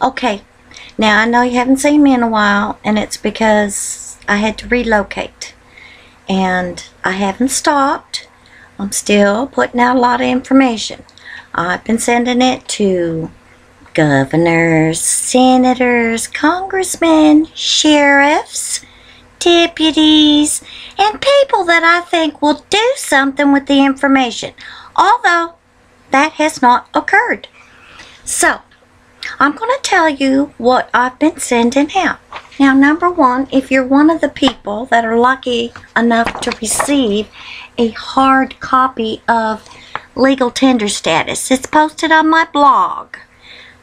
Okay, now I know you haven't seen me in a while, and it's because I had to relocate. And I haven't stopped. I'm still putting out a lot of information. I've been sending it to governors, senators, congressmen, sheriffs, deputies, and people that I think will do something with the information. Although that has not occurred. So, I'm going to tell you what I've been sending out. Now, number one, if you're one of the people that are lucky enough to receive a hard copy of legal tender status, it's posted on my blog,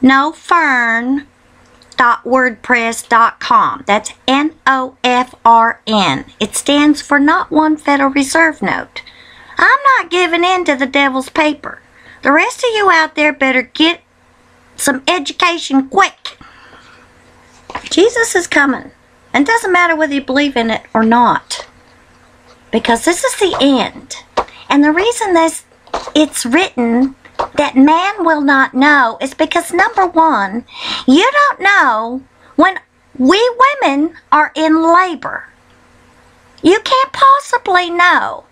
nofrn.wordpress.com. That's NOFRN. It stands for Not One Federal Reserve Note. I'm not giving in to the devil's paper. The rest of you out there better get some education quick. Jesus is coming. And it doesn't matter whether you believe in it or not. Because this is the end. And the reason it's written that man will not know is because, number one, you don't know when we women are in labor. You can't possibly know.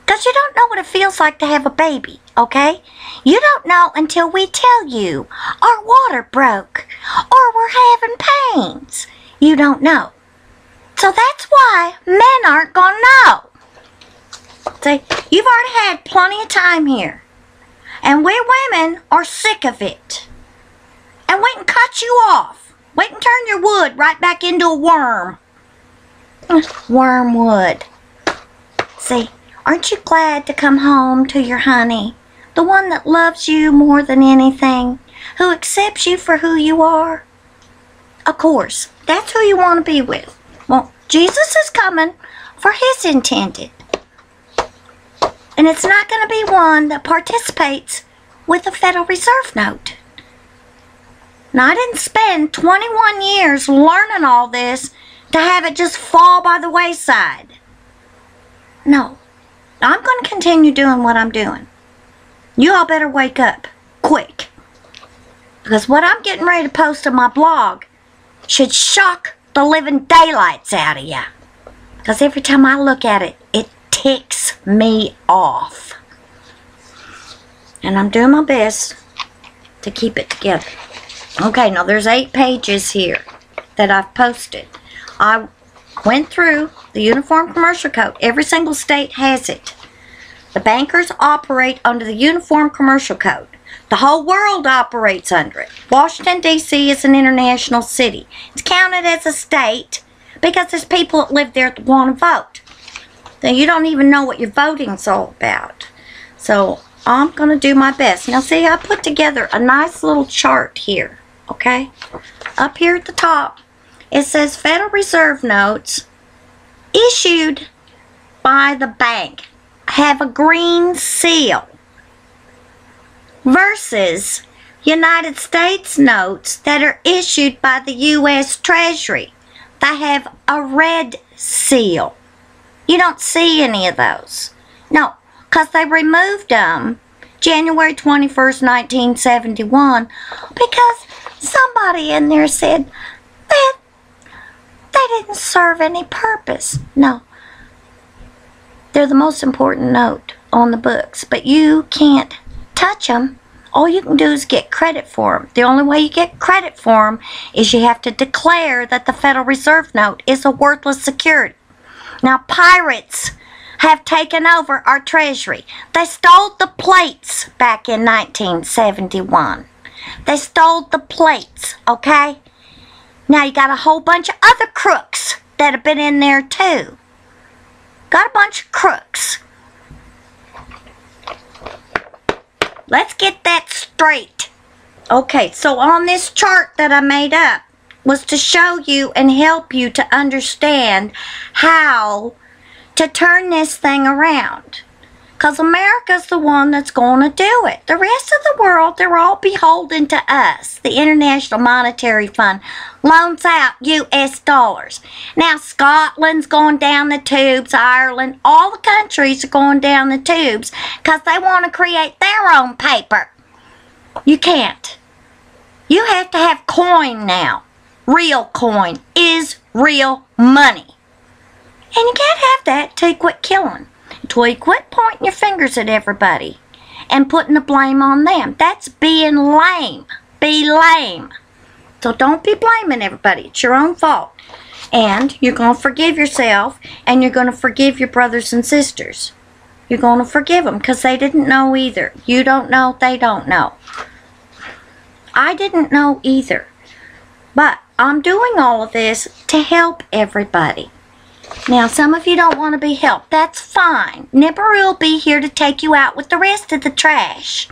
Because you don't know what it feels like to have a baby, okay? You don't know until we tell you our water broke or we're having pains. You don't know. So that's why men aren't going to know. See, you've already had plenty of time here. And we women are sick of it. And we can cut you off. We can turn your wood right back into a worm. Wormwood. See, aren't you glad to come home to your honey? The one that loves you more than anything. Who accepts you for who you are. Of course, that's who you want to be with. Well, Jesus is coming for his intended. And it's not going to be one that participates with a Federal Reserve note. Now, I didn't spend 21 years learning all this to have it just fall by the wayside. No. I'm going to continue doing what I'm doing. You all better wake up quick. Because what I'm getting ready to post on my blog should shock the living daylights out of you. Because every time I look at it, it ticks me off. And I'm doing my best to keep it together. Okay, now there's 8 pages here that I've posted. I went through the Uniform Commercial Code. Every single state has it. The bankers operate under the Uniform Commercial Code. The whole world operates under it. Washington, D.C. is an international city. It's counted as a state because there's people that live there that want to vote. Now, you don't even know what your voting's all about. So, I'm going to do my best. Now, see, I put together a nice little chart here, okay? Up here at the top, it says Federal Reserve notes issued by the bank have a green seal versus United States notes that are issued by the U.S. Treasury. They have a red seal. You don't see any of those. No, because they removed them January 21st, 1971 because somebody in there said that they didn't serve any purpose. No. They're the most important note on the books, but you can't touch them. All you can do is get credit for them. The only way you get credit for them is you have to declare that the Federal Reserve note is a worthless security. Now, pirates have taken over our treasury. They stole the plates back in 1971. They stole the plates, okay? Now, you got a whole bunch of other crooks that have been in there, too. Got a bunch of crooks. Let's get that straight. Okay, so on this chart that I made up was to show you and help you to understand how to turn this thing around. Because America's the one that's going to do it. The rest of the world, they're all beholden to us. The International Monetary Fund loans out U.S. dollars. Now, Scotland's going down the tubes, Ireland, all the countries are going down the tubes because they want to create their own paper. You can't. You have to have coin now. Real coin is real money. And you can't have that till you quit killing. Till you quit pointing your fingers at everybody and putting the blame on them. That's being lame. Be lame. So don't be blaming everybody. It's your own fault. And you're going to forgive yourself, and you're going to forgive your brothers and sisters. You're going to forgive them because they didn't know either. You don't know, they don't know. I didn't know either. But I'm doing all of this to help everybody. Now, some of you don't want to be helped. That's fine. Nipperoo will be here to take you out with the rest of the trash.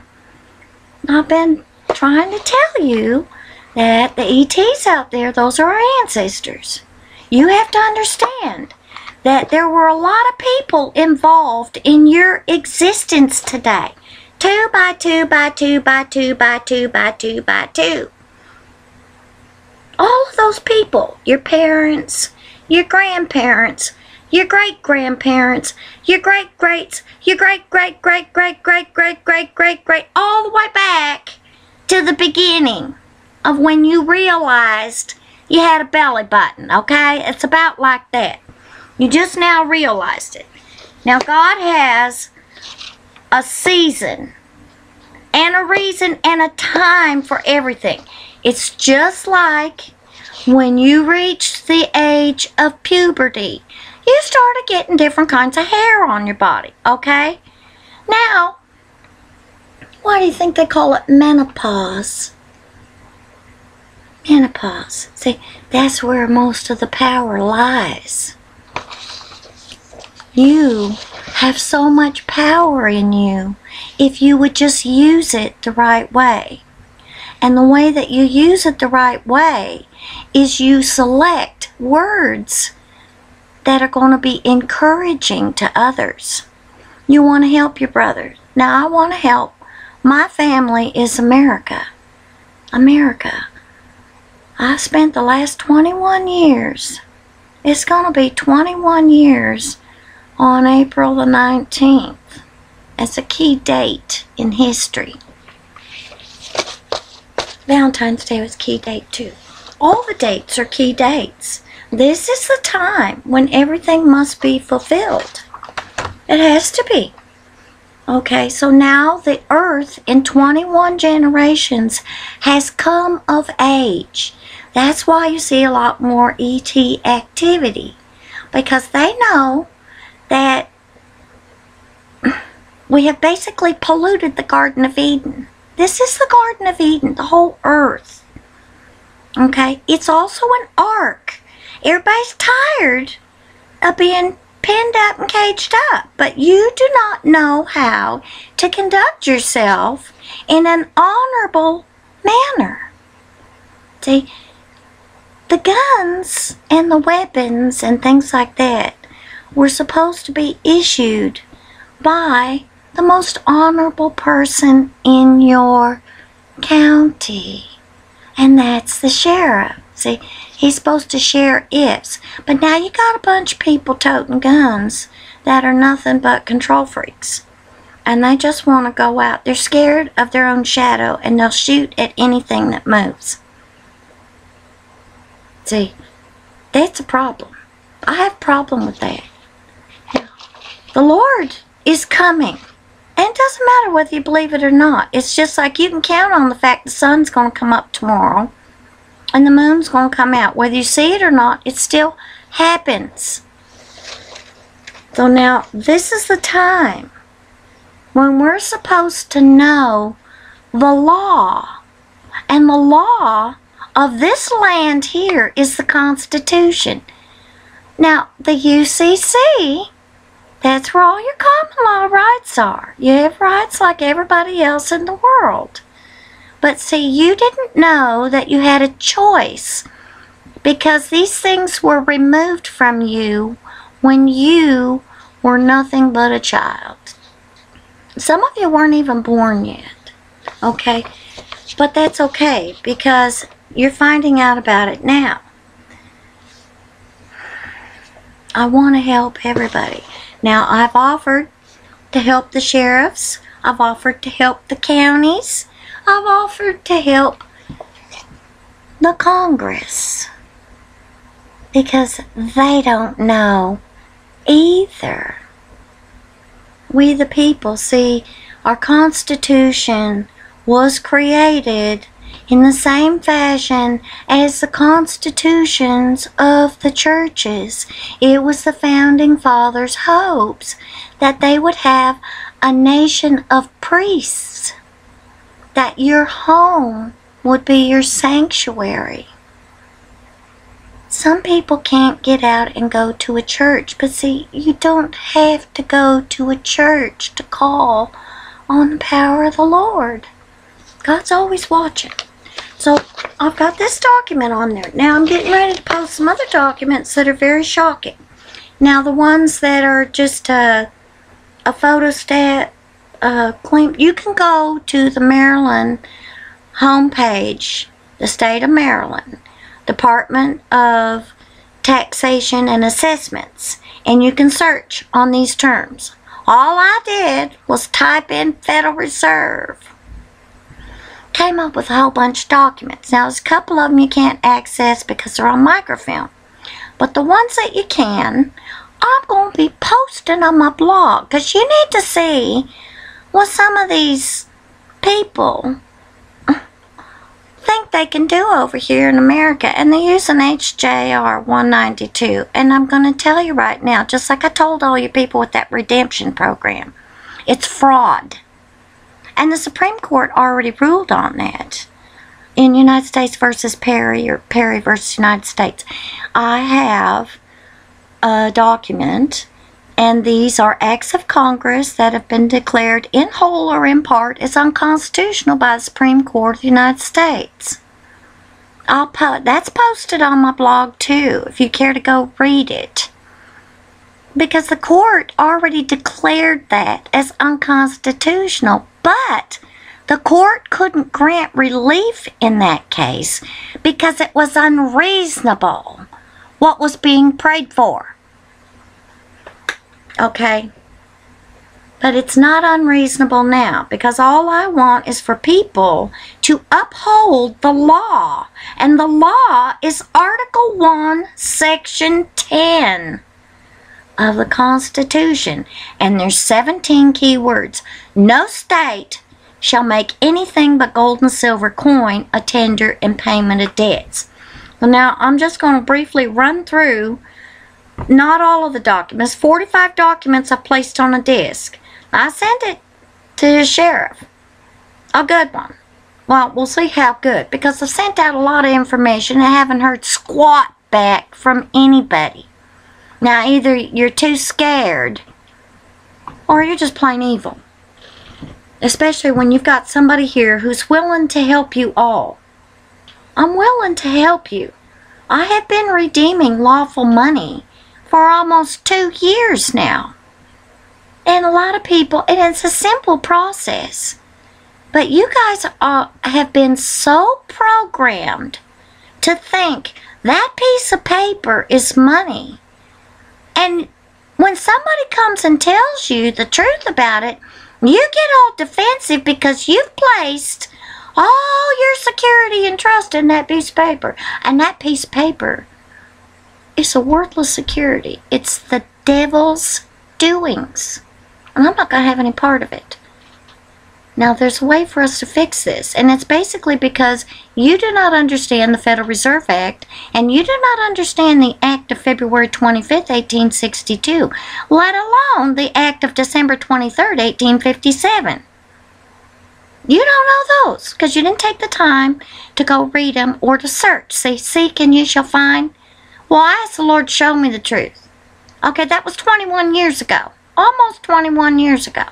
I've been trying to tell you that the ETs out there, those are our ancestors. You have to understand that there were a lot of people involved in your existence today. 2 by 2 by 2 by 2 by 2 by 2 by 2. All of those people, your parents, your grandparents, your great-grandparents, your great-greats, your great-great-great-great-great-great-great-great-great, all the way back to the beginning of when you realized you had a belly button, okay? It's about like that. You just now realized it. Now, God has a season and a reason and a time for everything. It's just like when you reach the age of puberty. You started getting different kinds of hair on your body, okay? Now, why do you think they call it menopause? Menopause. See, that's where most of the power lies. You have so much power in you if you would just use it the right way. And the way that you use it the right way is you select words that are going to be encouraging to others. You want to help your brother. Now, I want to help. My family is America. America. I spent the last 21 years. It's going to be 21 years on April the 19th. It's a key date in history. Valentine's Day was a key date too. All the dates are key dates. This is the time when everything must be fulfilled. It has to be. Okay, so now the earth in 21 generations has come of age. That's why you see a lot more ET activity. Because they know that we have basically polluted the Garden of Eden. This is the Garden of Eden, the whole earth. Okay, it's also an ark. Everybody's tired of being pinned up and caged up, but you do not know how to conduct yourself in an honorable manner. See, the guns and the weapons and things like that were supposed to be issued by the most honorable person in your county, and that's the sheriff. See, he's supposed to share ifs, but now you got a bunch of people toting guns that are nothing but control freaks, and they just want to go out. They're scared of their own shadow, and they'll shoot at anything that moves. See, that's a problem. I have a problem with that. The Lord is coming. And it doesn't matter whether you believe it or not. It's just like you can count on the fact the sun's going to come up tomorrow and the moon's going to come out. Whether you see it or not, it still happens. So now, this is the time when we're supposed to know the law. And the law of this land here is the Constitution. Now, the UCC, that's where all your common law rights are. You have rights like everybody else in the world. But see, you didn't know that you had a choice because these things were removed from you when you were nothing but a child. Some of you weren't even born yet, okay? But that's okay because you're finding out about it now. I want to help everybody. Now, I've offered to help the sheriffs. I've offered to help the counties. I've offered to help the Congress, because they don't know either. We the people, see, our Constitution was created in the same fashion as the constitutions of the churches. It was the founding fathers' hopes that they would have a nation of priests, that your home would be your sanctuary. Some people can't get out and go to a church, but see, you don't have to go to a church to call on the power of the Lord. God's always watching. So I've got this document on there. Now I'm getting ready to post some other documents that are very shocking. Now the ones that are just a photostat, you can go to the Maryland homepage, the state of Maryland, Department of Taxation and Assessments, and you can search on these terms. All I did was type in Federal Reserve. Came up with a whole bunch of documents. Now there's a couple of them you can't access because they're on microfilm. But the ones that you can, I'm going to be posting on my blog, because you need to see what some of these people think they can do over here in America. And they use an HJR 192. And I'm going to tell you right now, just like I told all you people with that redemption program, it's fraud. And the Supreme Court already ruled on that in United States versus Perry, or Perry versus United States. I have a document, and these are acts of Congress that have been declared in whole or in part as unconstitutional by the Supreme Court of the United States. That's posted on my blog too, if you care to go read it. Because the court already declared that as unconstitutional, but the court couldn't grant relief in that case because it was unreasonable what was being prayed for. Okay? But it's not unreasonable now, because all I want is for people to uphold the law. And the law is Article 1, Section 10 of the Constitution. And there's 17 key words. No state shall make anything but gold and silver coin a tender in payment of debts. Well, now I'm just going to briefly run through not all of the documents. 45 documents I placed on a disc. I sent it to the sheriff. A good one. Well, we'll see how good, because I've sent out a lot of information and I haven't heard squat back from anybody. Now, either you're too scared or you're just plain evil. Especially when you've got somebody here who's willing to help you all. I'm willing to help you. I have been redeeming lawful money for almost 2 years now. And a lot of people, and it's a simple process. But you guys have been so programmed to think that piece of paper is money. And when somebody comes and tells you the truth about it, you get all defensive because you've placed all your security and trust in that piece of paper. And that piece of paper is a worthless security. It's the devil's doings. And I'm not going to have any part of it. Now, there's a way for us to fix this. And it's basically because you do not understand the Federal Reserve Act. And you do not understand the Act of February 25th, 1862. Let alone the Act of December 23rd, 1857. You don't know those. Because you didn't take the time to go read them or to search. Say, seek and you shall find. Well, I asked the Lord to show me the truth. Okay, that was 21 years ago. Almost 21 years ago.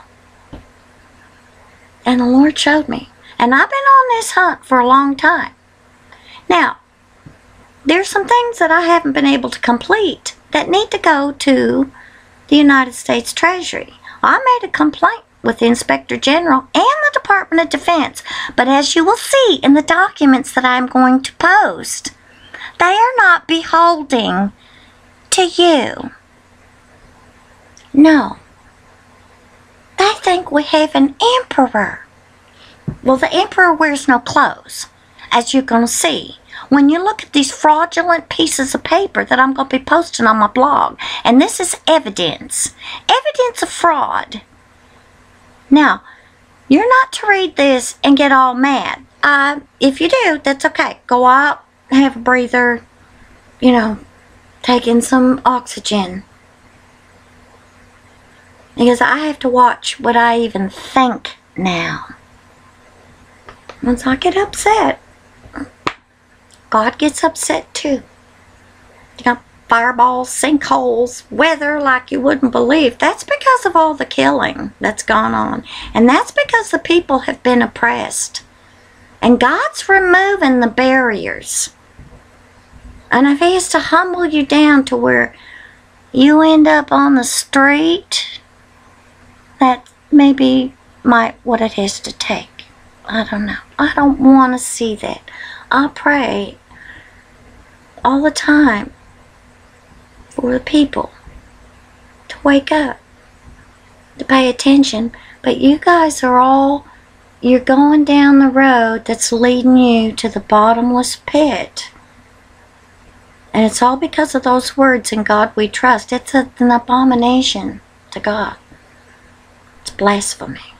And the Lord showed me. And I've been on this hunt for a long time. Now, there's some things that I haven't been able to complete that need to go to the United States Treasury. I made a complaint with the Inspector General and the Department of Defense. But as you will see in the documents that I'm going to post, they are not beholding to you. No. They think we have an emperor. Well, the emperor wears no clothes, as you're going to see when you look at these fraudulent pieces of paper that I'm going to be posting on my blog, and this is evidence of fraud. Now, you're not to read this and get all mad. If you do, that's okay. Go out, have a breather, take in some oxygen. Because I have to watch what I even think now. Once I get upset, God gets upset too. Fireballs, sinkholes, weather like you wouldn't believe. That's because of all the killing that's gone on. And that's because the people have been oppressed. And God's removing the barriers. And if He is to humble you down to where you end up on the street, that maybe what it has to take. I don't know. I don't want to see that. I pray all the time for the people to wake up, to pay attention. But you guys you're going down the road that's leading you to the bottomless pit. And it's all because of those words, "In God we trust." It's an abomination to God. It's blasphemy.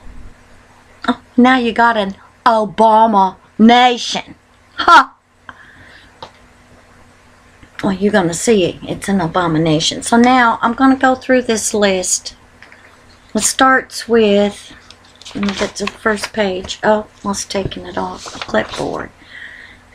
Oh, now you got an Obama nation. Ha! Well, you're going to see it's an abomination. So now I'm going to go through this list. It starts with, let me get to the first page. Oh, I was taking it off the clipboard.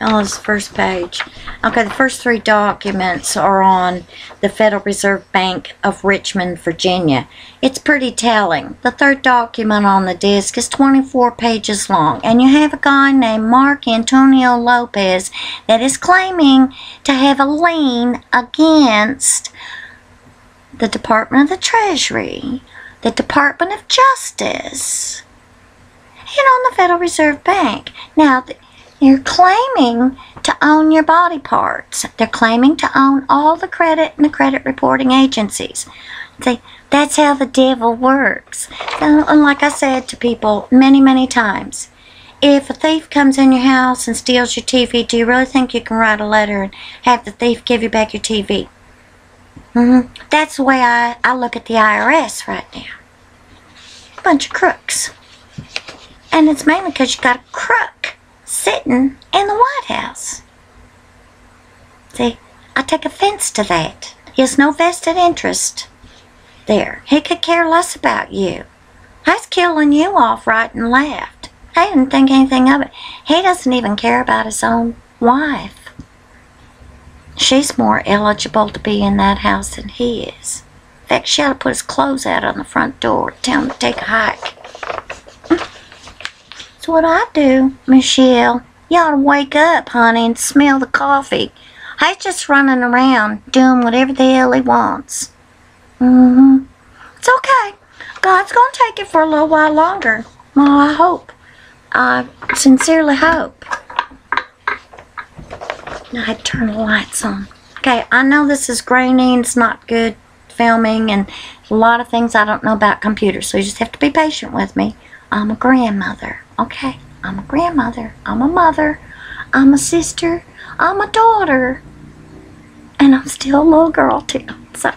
Oh, it's the first page. Okay, the first 3 documents are on the Federal Reserve Bank of Richmond, Virginia. It's pretty telling. The 3rd document on the disc is 24 pages long. And you have a guy named Mark Antonio Lopez that is claiming to have a lien against the Department of the Treasury, the Department of Justice, and on the Federal Reserve Bank. Now, you're claiming to own your body parts. They're claiming to own all the credit and the credit reporting agencies. See, that's how the devil works. And like I said to people many, many times, if a thief comes in your house and steals your TV, do you really think you can write a letter and have the thief give you back your TV? That's the way I look at the IRS right now. A bunch of crooks. And it's mainly because you got a crook sitting in the White House. See, I take offense to that. He has no vested interest there. He could care less about you. He's killing you off right and left. He didn't think anything of it. He doesn't even care about his own wife. She's more eligible to be in that house than he is. In fact, she ought to put his clothes out on the front door, tell him to take a hike. That's what I do, Michelle. You ought to wake up, honey, and smell the coffee. He's just running around doing whatever the hell he wants. It's okay. God's going to take it for a little while longer. Well, I hope. I sincerely hope. Now I had to turn the lights on. Okay, I know this is grainy and it's not good filming and a lot of things I don't know about computers, so you just have to be patient with me. I'm a grandmother, okay? I'm a grandmother. I'm a mother. I'm a sister. I'm a daughter. And I'm still a little girl too. So